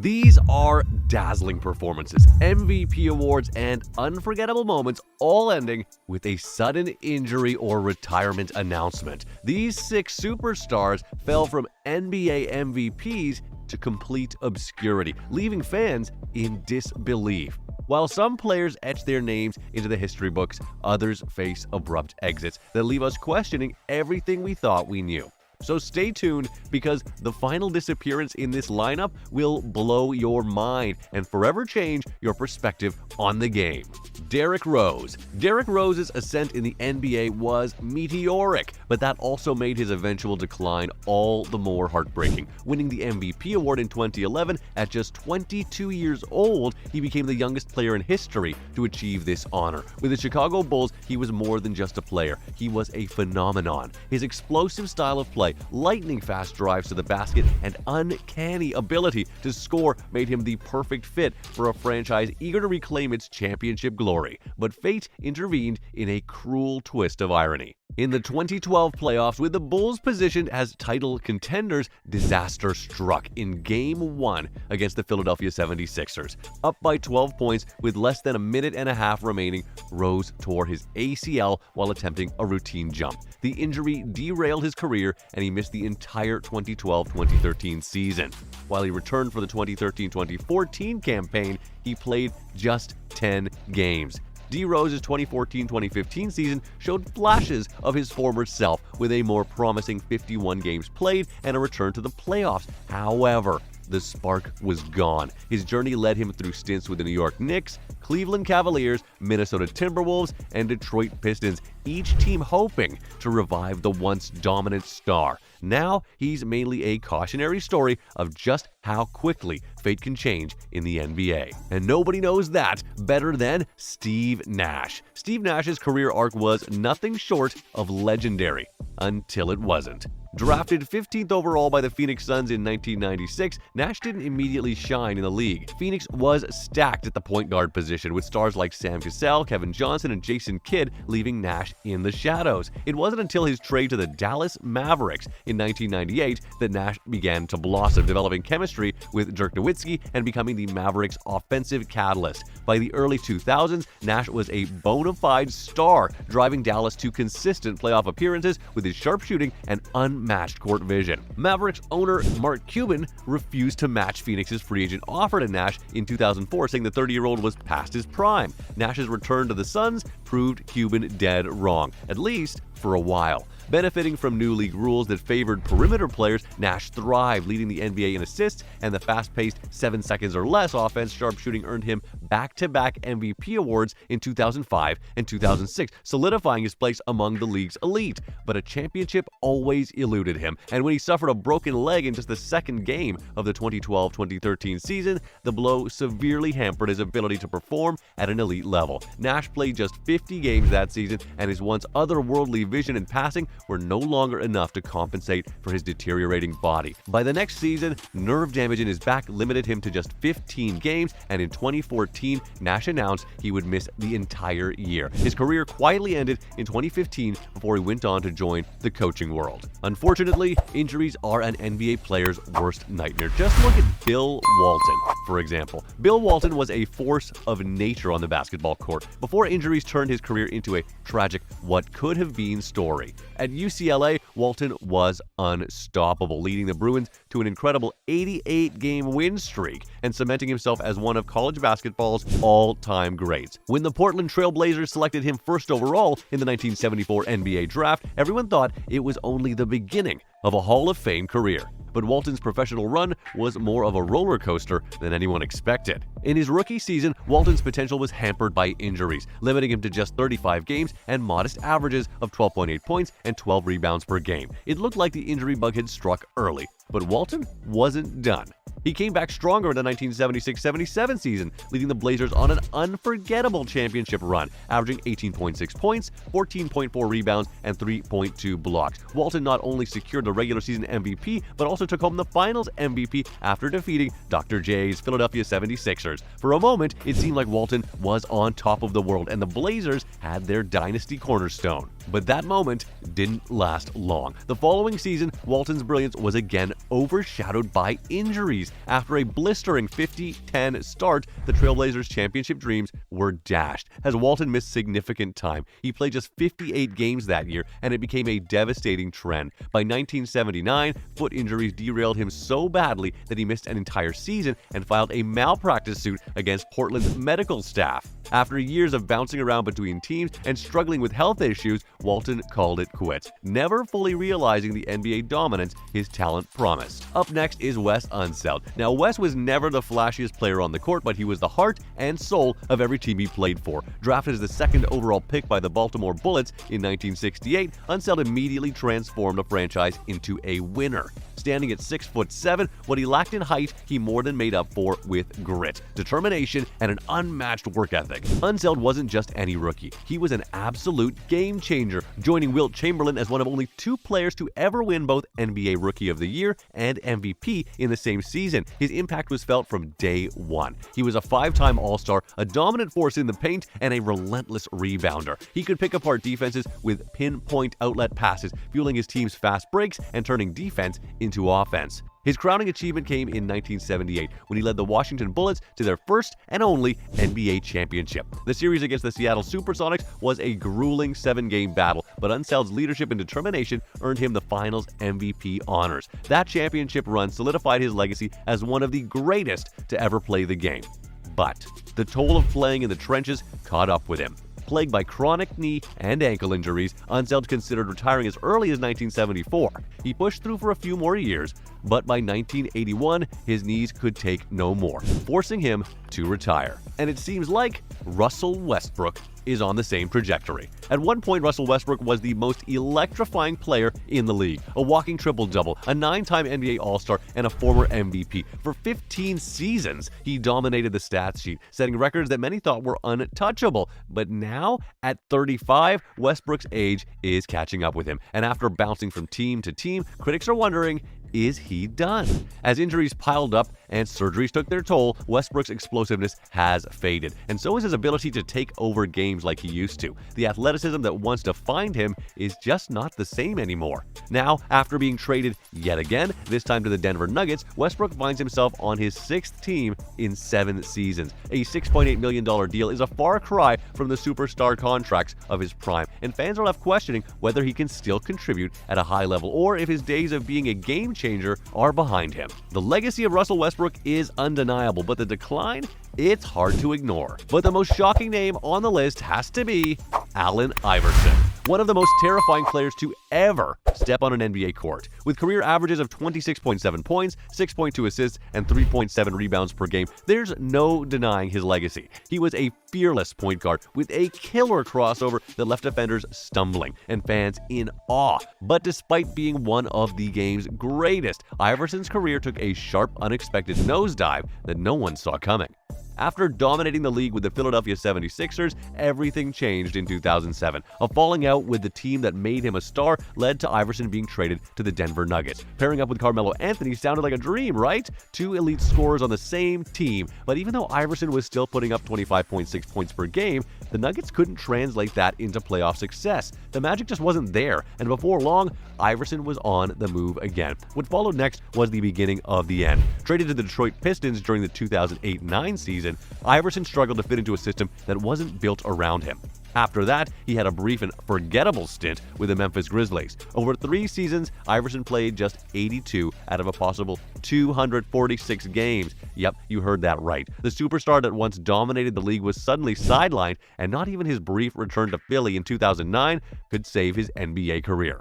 These are dazzling performances, MVP awards, and unforgettable moments, all ending with a sudden injury or retirement announcement. These 6 superstars fell from NBA MVPs to complete obscurity, leaving fans in disbelief. While some players etch their names into the history books, others face abrupt exits that leave us questioning everything we thought we knew. So stay tuned, because the final disappearance in this lineup will blow your mind and forever change your perspective on the game. Derrick Rose. Derrick Rose's ascent in the NBA was meteoric, but that also made his eventual decline all the more heartbreaking. Winning the MVP award in 2011 at just 22 years old, he became the youngest player in history to achieve this honor. With the Chicago Bulls, he was more than just a player. He was a phenomenon. His explosive style of play, lightning-fast drives to the basket, and uncanny ability to score made him the perfect fit for a franchise eager to reclaim its championship glory. But fate intervened in a cruel twist of irony. In the 2012 playoffs, with the Bulls positioned as title contenders, disaster struck in Game 1 against the Philadelphia 76ers. Up by 12 points with less than a minute and a half remaining, Rose tore his ACL while attempting a routine jump. The injury derailed his career, and he missed the entire 2012-2013 season. While he returned for the 2013-2014 campaign, he played just 10 games. D. Rose's 2014-2015 season showed flashes of his former self, with a more promising 51 games played and a return to the playoffs. However, the spark was gone. His journey led him through stints with the New York Knicks, Cleveland Cavaliers, Minnesota Timberwolves, and Detroit Pistons, each team hoping to revive the once dominant star. Now, he's mainly a cautionary story of just how quickly fate can change in the NBA. And nobody knows that better than Steve Nash. Steve Nash's career arc was nothing short of legendary, until it wasn't. Drafted 15th overall by the Phoenix Suns in 1996, Nash didn't immediately shine in the league. Phoenix was stacked at the point guard position, with stars like Sam Cassell, Kevin Johnson, and Jason Kidd leaving Nash in the shadows. It wasn't until his trade to the Dallas Mavericks in 1998 that Nash began to blossom, developing chemistry with Dirk Nowitzki and becoming the Mavericks' offensive catalyst. By the early 2000s, Nash was a bona fide star, driving Dallas to consistent playoff appearances with his sharp shooting and unmatched court vision. Mavericks owner Mark Cuban refused to match Phoenix's free agent offer to Nash in 2004, saying the 30-year-old was past his prime. Nash's return to the Suns proved Cuban dead wrong, at least for a while. Benefiting from new league rules that favored perimeter players, Nash thrived, leading the NBA in assists, and the fast-paced 7 seconds or less offense sharpshooting earned him back-to-back MVP awards in 2005 and 2006, solidifying his place among the league's elite. But a championship always eluded him, and when he suffered a broken leg in just the second game of the 2012-2013 season, the blow severely hampered his ability to perform at an elite level. Nash played just 50 games that season, and his once otherworldly vision and passing were no longer enough to compensate for his deteriorating body. By the next season, nerve damage in his back limited him to just 15 games, and in 2014, Nash announced he would miss the entire year. His career quietly ended in 2015 before he went on to join the coaching world. Unfortunately, injuries are an NBA player's worst nightmare. Just look at Bill Walton, for example. Bill Walton was a force of nature on the basketball court before injuries turned his career into a tragic what could have been story. At UCLA, Walton was unstoppable, leading the Bruins to an incredible 88-game win streak and cementing himself as one of college basketball's all-time greats. When the Portland Trail Blazers selected him first overall in the 1974 NBA draft, everyone thought it was only the beginning of a Hall of Fame career. But Walton's professional run was more of a roller coaster than anyone expected. In his rookie season, Walton's potential was hampered by injuries, limiting him to just 35 games and modest averages of 12.8 points and 12 rebounds per game. It looked like the injury bug had struck early, but Walton wasn't done. He came back stronger in the 1976-77 season, leading the Blazers on an unforgettable championship run, averaging 18.6 points, 14.4 rebounds, and 3.2 blocks. Walton not only secured the regular season MVP, but also took home the Finals MVP after defeating Dr. J's Philadelphia 76ers. For a moment, it seemed like Walton was on top of the world, and the Blazers had their dynasty cornerstone. But that moment didn't last long. The following season, Walton's brilliance was again overshadowed by injuries. After a blistering 50-10 start, the Trailblazers' championship dreams were dashed, as Walton missed significant time. He played just 58 games that year, and it became a devastating trend. By 1979, foot injuries derailed him so badly that he missed an entire season and filed a malpractice suit against Portland's medical staff. After years of bouncing around between teams and struggling with health issues, Walton called it quits, never fully realizing the NBA dominance his talent promised. Up next is Wes Unsel. Now, Wes was never the flashiest player on the court, but he was the heart and soul of every team he played for. Drafted as the second overall pick by the Baltimore Bullets in 1968, Unsel immediately transformed the franchise into a winner. Standing at 6'7", what he lacked in height, he more than made up for with grit, determination, and an unmatched work ethic. Unsel wasn't just any rookie. He was an absolute game changer, joining Wilt Chamberlain as one of only 2 players to ever win both NBA Rookie of the Year and MVP in the same season. His impact was felt from day one. He was a 5-time All-Star, a dominant force in the paint, and a relentless rebounder. He could pick apart defenses with pinpoint outlet passes, fueling his team's fast breaks and turning defense into offense. His crowning achievement came in 1978 when he led the Washington Bullets to their first and only NBA championship. The series against the Seattle Supersonics was a grueling 7-game battle, but Unsel's leadership and determination earned him the Finals MVP honors. That championship run solidified his legacy as one of the greatest to ever play the game. But the toll of playing in the trenches caught up with him. Plagued by chronic knee and ankle injuries, Unsel considered retiring as early as 1974. He pushed through for a few more years, but by 1981, his knees could take no more, forcing him to retire. And it seems like Russell Westbrook is on the same trajectory. At one point, Russell Westbrook was the most electrifying player in the league, a walking triple-double, a 9-time NBA All-Star, and a former MVP. For 15 seasons, he dominated the stats sheet, setting records that many thought were untouchable. But now, at 35, Westbrook's age is catching up with him, and after bouncing from team to team, critics are wondering, is he done? As injuries piled up and surgeries took their toll, Westbrook's explosiveness has faded, and so is his ability to take over games like he used to. The athleticism that once defined him is just not the same anymore. Now, after being traded yet again, this time to the Denver Nuggets, Westbrook finds himself on his 6th team in 7 seasons. A $6.8 million deal is a far cry from the superstar contracts of his prime, and fans are left questioning whether he can still contribute at a high level or if his days of being a game changer are behind him. The legacy of Russell Westbrook is undeniable, but the decline, it's hard to ignore. But the most shocking name on the list has to be Allen Iverson, one of the most terrifying players to ever step on an NBA court. With career averages of 26.7 points, 6.2 assists, and 3.7 rebounds per game, there's no denying his legacy. He was a fearless point guard with a killer crossover that left defenders stumbling and fans in awe. But despite being one of the game's greatest, Iverson's career took a sharp, unexpected nosedive that no one saw coming. After dominating the league with the Philadelphia 76ers, everything changed in 2007. A falling out with the team that made him a star led to Iverson being traded to the Denver Nuggets. Pairing up with Carmelo Anthony sounded like a dream, right? 2 elite scorers on the same team. But even though Iverson was still putting up 25.6 points per game, the Nuggets couldn't translate that into playoff success. The magic just wasn't there, and before long, Iverson was on the move again. What followed next was the beginning of the end. Traded to the Detroit Pistons during the 2008-9 season, Iverson struggled to fit into a system that wasn't built around him. After that, he had a brief and forgettable stint with the Memphis Grizzlies. Over 3 seasons, Iverson played just 82 out of a possible 246 games. Yep, you heard that right. The superstar that once dominated the league was suddenly sidelined, and not even his brief return to Philly in 2009 could save his NBA career.